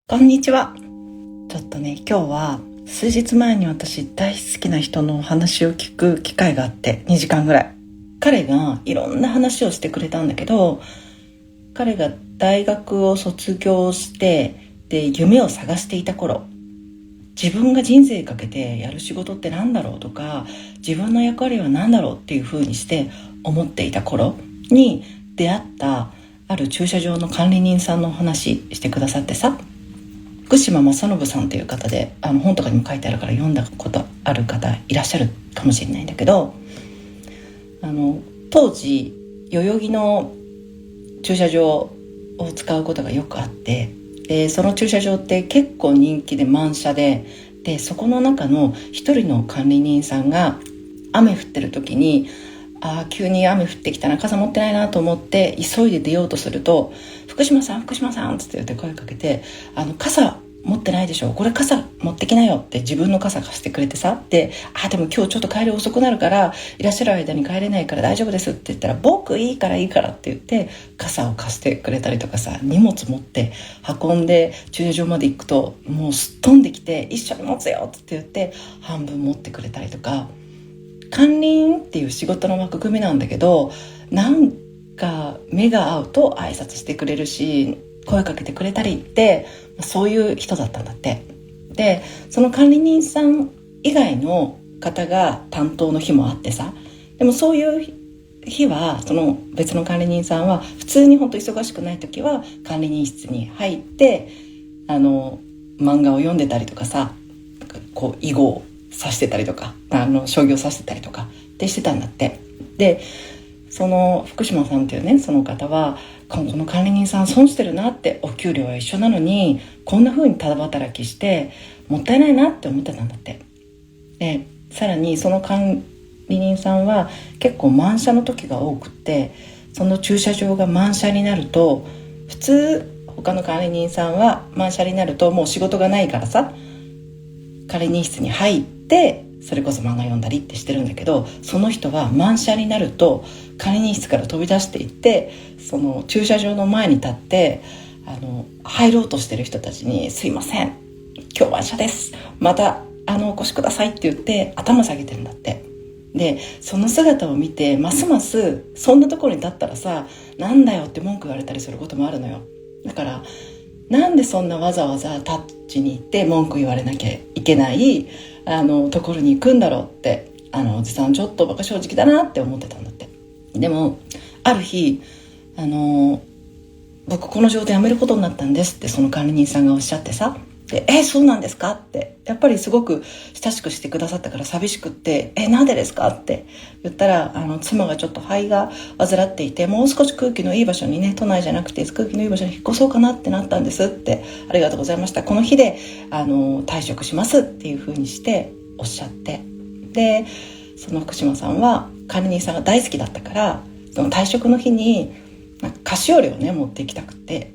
こんにちは。ちょっとね、今日は数日前に私大好きな人のお話を聞く機会があって、2時間ぐらい。彼がいろんな話をしてくれたんだけど、彼が大学を卒業してで夢を探していた頃、自分が人生かけてやる仕事って何だろうとか、自分の役割は何だろうっていう風にして思っていた頃に出会ったある駐車場の管理人さんのお話してくださってさ、福島正信さんという方で、本とかにも書いてあるから読んだことある方いらっしゃるかもしれないんだけど、当時代々木の駐車場を使うことがよくあって、でその駐車場って結構人気で満車で、そこの中の一人の管理人さんが雨降ってる時に、急に雨降ってきたな、傘持ってないなと思って急いで出ようとすると、福島さん福島さんって言って声かけて、傘持ってないでしょ、これ傘持ってきなよって自分の傘貸してくれてさ、でも今日ちょっと帰り遅くなるからいらっしゃる間に帰れないから大丈夫ですって言ったら、僕いいからって言って傘を貸してくれたりとかさ、荷物持って運んで駐車場まで行くともうすっ飛んできて、一緒に持つよって言って半分持ってくれたりとか、管理員っていう仕事の枠組みなんだけど、なんか目が合うと挨拶してくれるし声かけてくれたりって、そういう人だったんだって。でその管理人さん以外の方が担当の日もあってさ、でもそういう日はその別の管理人さんは普通に本当忙しくない時は管理人室に入って漫画を読んでたりとかさ、こう囲碁を指してたりとか将棋を指してたりとかってしてたんだって。でその福島さんっていうね、その方はこの管理人さん損してるなって、お給料は一緒なのにこんな風にただ働きしてもったいないなって思ってたんだって。でさらにその管理人さんは結構満車の時が多くって、その駐車場が満車になると、普通他の管理人さんは満車になるともう仕事がないからさ、管理人室に入ってそれこそ漫画読んだりってしてるんだけど、その人は満車になると管理人室から飛び出していって、その駐車場の前に立って入ろうとしてる人たちに、すいません今日満車です、またお越しくださいって言って頭下げてるんだって。でその姿を見て、ますますそんなところに立ったらさ、なんだよって文句言われたりすることもあるのよ。だからなんでそんなわざわざタッチに行って文句言われなきゃいけないところに行くんだろうって、おじさんちょっと馬鹿正直だなって思ってたんだって。でもある日僕この仕事辞めることになったんですって、その管理人さんがおっしゃってさ、でそうなんですかって、やっぱりすごく親しくしてくださったから寂しくって、なんでですかって言ったら、妻がちょっと肺が患っていて、もう少し空気のいい場所にね、都内じゃなくて空気のいい場所に引っ越そうかなってなったんですって、ありがとうございました、この日で退職しますっていう風にしておっしゃって、でその福島さんは管理人さんが大好きだったから、その退職の日に菓子折りをね持って行きたくて、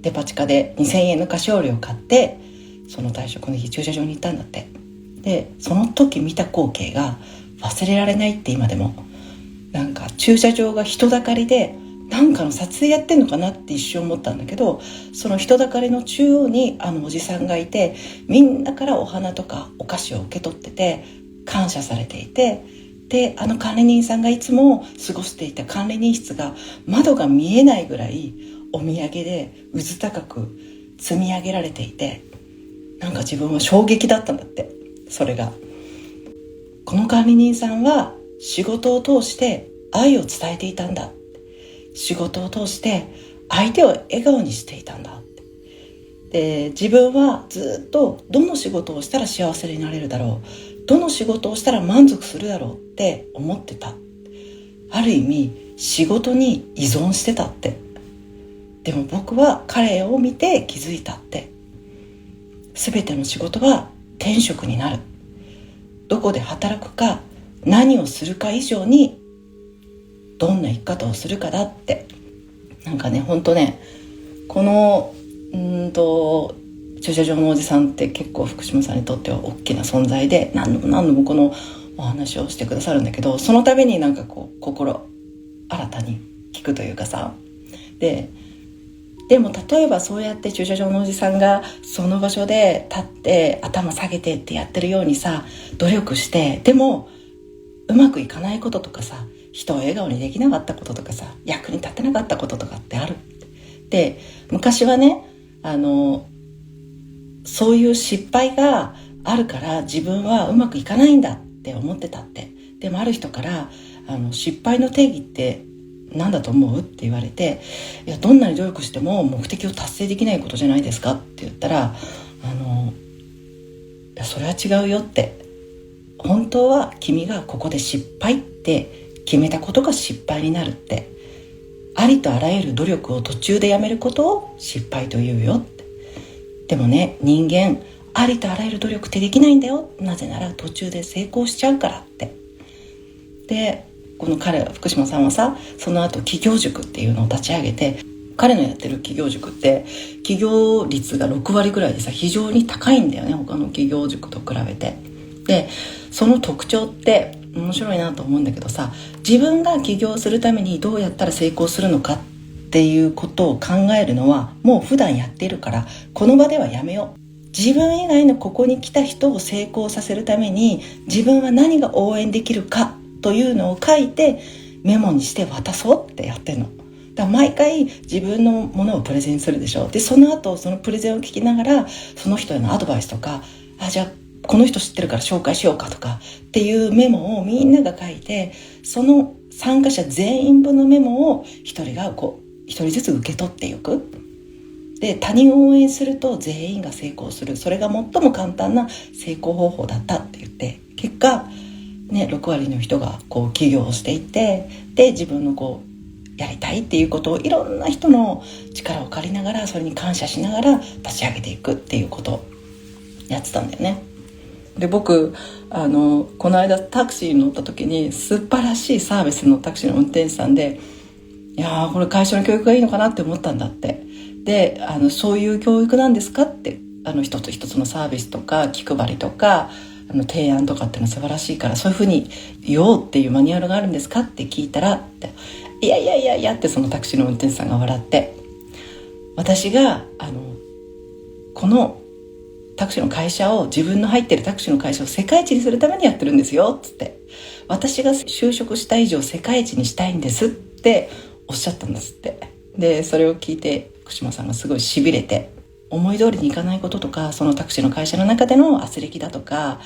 デパ地下で2000円の菓子折りを買って、その退職の日駐車場に行ったんだって。でその時見た光景が忘れられないって、今でも。なんか駐車場が人だかりで、なんかの撮影やってんのかなって一瞬思ったんだけど、その人だかりの中央におじさんがいて、みんなからお花とかお菓子を受け取ってて感謝されていて、で管理人さんがいつも過ごしていた管理人室が窓が見えないぐらいお土産でうず高く積み上げられていて、なんか自分は衝撃だったんだって。それがこの管理人さんは仕事を通して愛を伝えていたんだ、仕事を通して相手を笑顔にしていたんだって。で自分はずっとどの仕事をしたら幸せになれるだろう、どの仕事をしたら満足するだろうって思ってた。ある意味仕事に依存してたって。でも僕は彼を見て気づいたって。全ての仕事は天職になる。どこで働くか何をするか以上にどんな生き方をするかだって。なんかね、ほんとね、この駐車場のおじさんって結構福島さんにとっては大きな存在で、何度も何度もこのお話をしてくださるんだけど、その度になんかこう心新たに聞くというかさ、ででも例えばそうやって駐車場のおじさんがその場所で立って頭下げてってやってるようにさ、努力してでもうまくいかないこととかさ、人を笑顔にできなかったこととかさ、役に立てなかったこととかってある。で、昔はね、そういう失敗があるから自分はうまくいかないんだって思ってたって。でもある人から失敗の定義って何だと思うって言われて、いやどんなに努力しても目的を達成できないことじゃないですかって言ったら、いやそれは違うよって、本当は君がここで失敗って決めたことが失敗になるって、ありとあらゆる努力を途中でやめることを失敗と言うよって。でもね、人間ありとあらゆる努力ってできないんだよ、なぜなら途中で成功しちゃうからって。でこの福島さんはさ、その後企業塾っていうのを立ち上げて、彼のやってる企業塾って企業率が6割ぐらいでさ、非常に高いんだよね、他の企業塾と比べて。でその特徴って面白いなと思うんだけどさ、自分が起業するためにどうやったら成功するのかっていうことを考えるのはもう普段やっているから、この場ではやめよう。自分以外のここに来た人を成功させるために自分は何が応援できるかというのを書いてメモにして渡そうってやってるの。だから毎回自分のものをプレゼンするでしょ。でその後そのプレゼンを聞きながらその人へのアドバイスとか、じゃあこの人知ってるから紹介しようかとかっていうメモをみんなが書いて、その参加者全員分のメモを一人が一人ずつ受け取っていく。で他人を応援すると全員が成功する、それが最も簡単な成功方法だったって言って、結果ね、6割の人が起業をしていって、で自分のやりたいっていうことをいろんな人の力を借りながら、それに感謝しながら立ち上げていくっていうことをやってたんだよね。で僕この間タクシーに乗った時に素晴らしいサービスのタクシーの運転手さんで、いやこれ会社の教育がいいのかなって思ったんだって。でそういう教育なんですかって、一つ一つのサービスとか気配りとか提案とかっていうのは素晴らしいから、そういうふうに言おうっていうマニュアルがあるんですかって聞いたらって、いやいやいやいやってそのタクシーの運転手さんが笑って、私がこのタクシーの会社を、自分の入ってるタクシーの会社を世界一にするためにやってるんですよっつって、私が就職した以上世界一にしたいんですっておっしゃったんですって。でそれを聞いて福島さんがすごい痺れて、思い通りにいかないこととか、そのタクシーの会社の中での圧力だとか、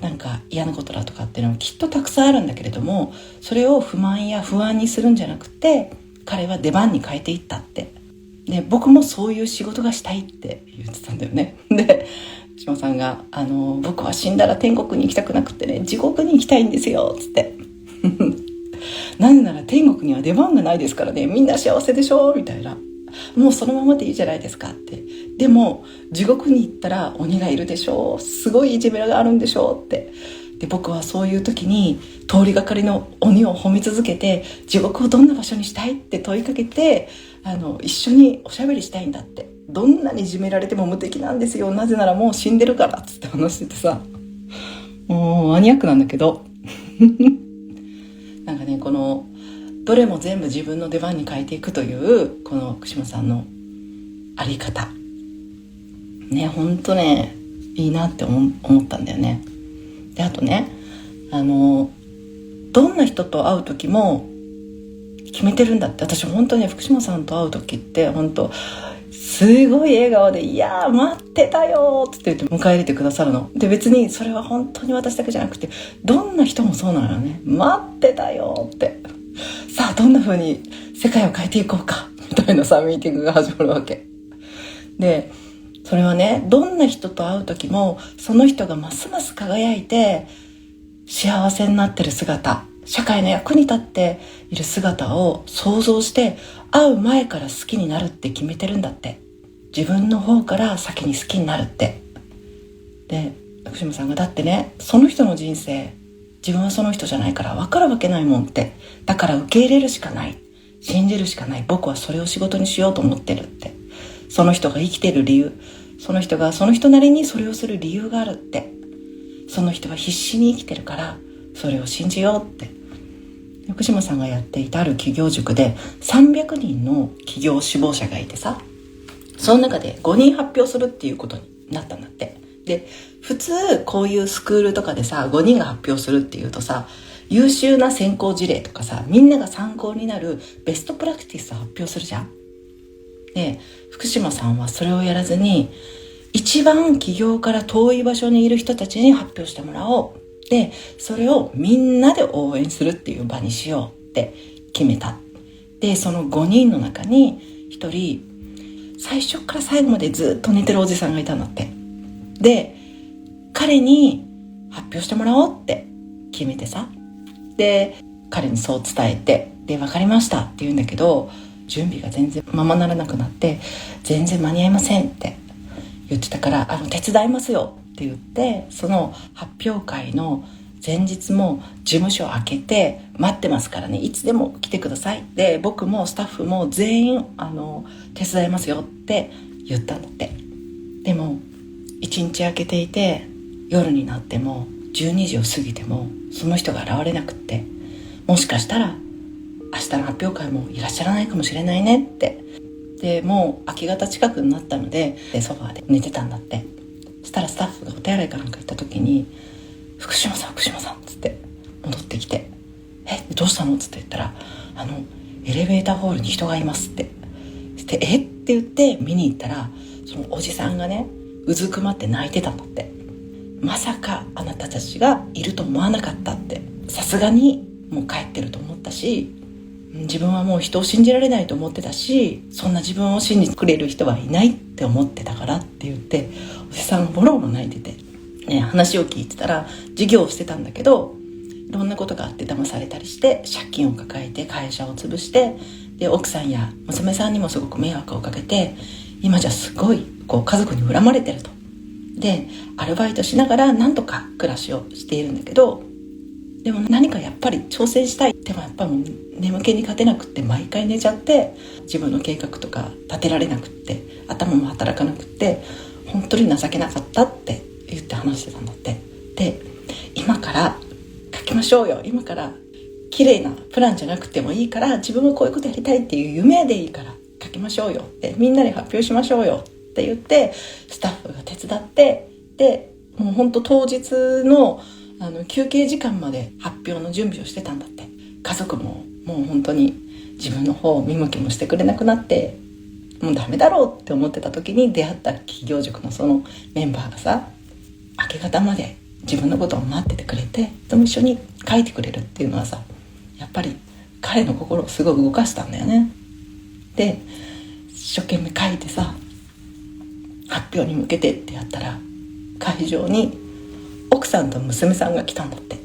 なんか嫌なことだとかっていうのはきっとたくさんあるんだけれども、それを不満や不安にするんじゃなくて、彼は出番に変えていったって。で僕もそういう仕事がしたいって言ってたんだよね。で島さんが僕は死んだら天国に行きたくなくてね、地獄に行きたいんですよっつってなぜなら天国には出番がないですからね、みんな幸せでしょみたいな、もうそのままでいいじゃないですかって。でも地獄に行ったら鬼がいるでしょう、すごいいじめがあるんでしょうって。で僕はそういう時に通りがかりの鬼を褒め続けて、地獄をどんな場所にしたいって問いかけて、一緒におしゃべりしたいんだって。どんなにいじめられても無敵なんですよ、なぜならもう死んでるからっつって話しててさ、もうマニアックなんだけどなんかね、このどれも全部自分の出番に変えていくというこの福島さんのあり方ね、ほんとねいいなって思ったんだよね。であとね、どんな人と会う時も決めてるんだって。私本当に福島さんと会う時って本当すごい笑顔で、いやー待ってたよって言って迎え入れてくださるので、別にそれは本当に私だけじゃなくてどんな人もそうなのよね。待ってたよって、さあどんな風に世界を変えていこうかみたいなさミーティングが始まるわけで、それはね、どんな人と会う時もその人がますます輝いて幸せになってる姿、社会の役に立っている姿を想像して会う前から好きになるって決めてるんだって。自分の方から先に好きになるって。で福島さんが、だってねその人の人生自分はその人じゃないから分かるわけないもんって、だから受け入れるしかない、信じるしかない、僕はそれを仕事にしようと思ってるって。その人が生きてる理由、その人がその人なりにそれをする理由があるって、その人は必死に生きてるからそれを信じようって。福島さんがやっていたある企業塾で300人の企業志望者がいてさ、その中で5人発表するっていうことになったんだって。で、普通こういうスクールとかでさ、5人が発表するっていうとさ、優秀な先行事例とかさ、みんなが参考になるベストプラクティスを発表するじゃん。で、福島さんはそれをやらずに、一番起業から遠い場所にいる人たちに発表してもらおう。で、それをみんなで応援するっていう場にしようって決めた。で、その5人の中に1人、最初から最後までずっと寝てるおじさんがいたんだって。で、彼に発表してもらおうって決めてさ。で、彼にそう伝えて、で、分かりましたって言うんだけど、準備が全然ままならなくなって、全然間に合いませんって言ってたから、手伝いますよって言って、その発表会の前日も事務所を開けて待ってますからね、いつでも来てください。で、僕もスタッフも全員手伝いますよって言ったんだって。でも一日明けていて、夜になっても12時を過ぎてもその人が現れなくって、もしかしたら明日の発表会もいらっしゃらないかもしれないねって。で、もう明け方近くになったのでソファーで寝てたんだって。そしたらスタッフがお手洗いかなんか行った時に、福島さんっつって戻ってきて、どうしたのっつって言ったら、エレベーターホールに人がいますって。で、って言って見に行ったら、そのおじさんがね、うずくまって泣いてたんだって。まさかあなたたちがいると思わなかったって。さすがにもう帰ってると思ったし、自分はもう人を信じられないと思ってたし、そんな自分を信じてくれる人はいないって思ってたからって言って、おじさんがボロボロ泣いてて、ね、話を聞いてたら、事業をしてたんだけど、いろんなことがあって騙されたりして、借金を抱えて会社を潰して、で、奥さんや娘さんにもすごく迷惑をかけて、今じゃすごい家族に恨まれてると。で、アルバイトしながらなんとか暮らしをしているんだけど、でも何かやっぱり挑戦したい。でもやっぱりもう眠気に勝てなくって毎回寝ちゃって、自分の計画とか立てられなくって、頭も働かなくって、本当に情けなかったって言って話してたんだって。で、今から書きましょうよ。今から綺麗なプランじゃなくてもいいから、自分はこういうことやりたいっていう夢でいいから書きましょうよって、みんなで発表しましょうよって言って、スタッフが手伝って、で、もう本当当日の休憩時間まで発表の準備をしてたんだって。家族ももう本当に自分の方を見向きもしてくれなくなって、もうダメだろうって思ってた時に出会った企業塾のそのメンバーがさ、明け方まで自分のことを待っててくれて、でも一緒に書いてくれるっていうのはさ、やっぱり彼の心をすごい動かしたんだよね。で、一生懸命書いてさ、発表に向けてってやったら、会場に奥さんと娘さんが来たんだって。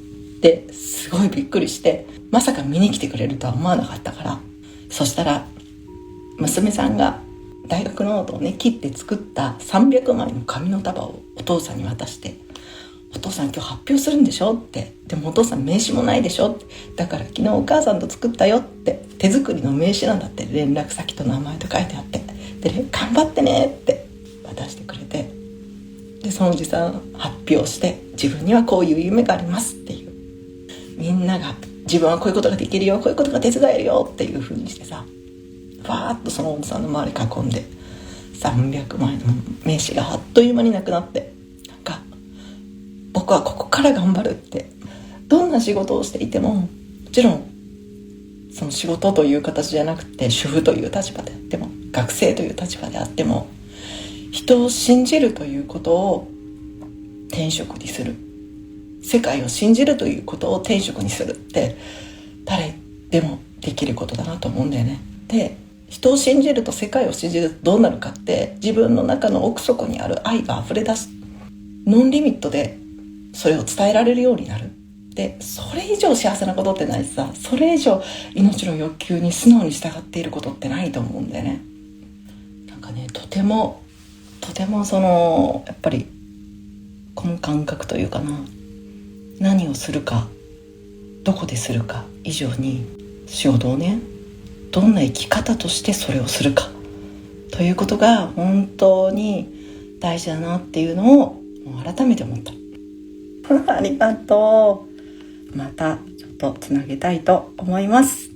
で、すごいびっくりして、まさか見に来てくれるとは思わなかったから、そしたら娘さんが大学ノートをね、切って作った300枚の紙の束をお父さんに渡して、お父さん今日発表するんでしょって。でもお父さん名刺もないでしょって。だから昨日お母さんと作ったよって。手作りの名刺なんだって。連絡先と名前と書いてあって。でね、頑張ってねって渡してくれて。で、そのおじさん発表して、自分にはこういう夢がありますっていう。みんなが自分はこういうことができるよ、こういうことが手伝えるよっていう風にしてさ、わーっとそのおじさんの周り囲んで、300枚の名刺があっという間になくなって、なんか僕はここから頑張るって、どんな仕事をしていても、もちろんその仕事という形じゃなくて、主婦という立場であっても、学生という立場であっても、人を信じるということを天職にする、世界を信じるということを天職にするって誰でもできることだなと思うんだよね。で、人を信じると世界を信じるとどうなるかって、自分の中の奥底にある愛が溢れ出す。ノンリミットでそれを伝えられるようになる。で、それ以上幸せなことってないしさ、それ以上命の欲求に素直に従っていることってないと思うんだよね。なんかね、とてもそのやっぱりこの感覚というかな、何をするかどこでするか以上に、仕事をね、どんな生き方としてそれをするかということが本当に大事だなっていうのを改めて思ったありがとう。またちょっとつなげたいと思います。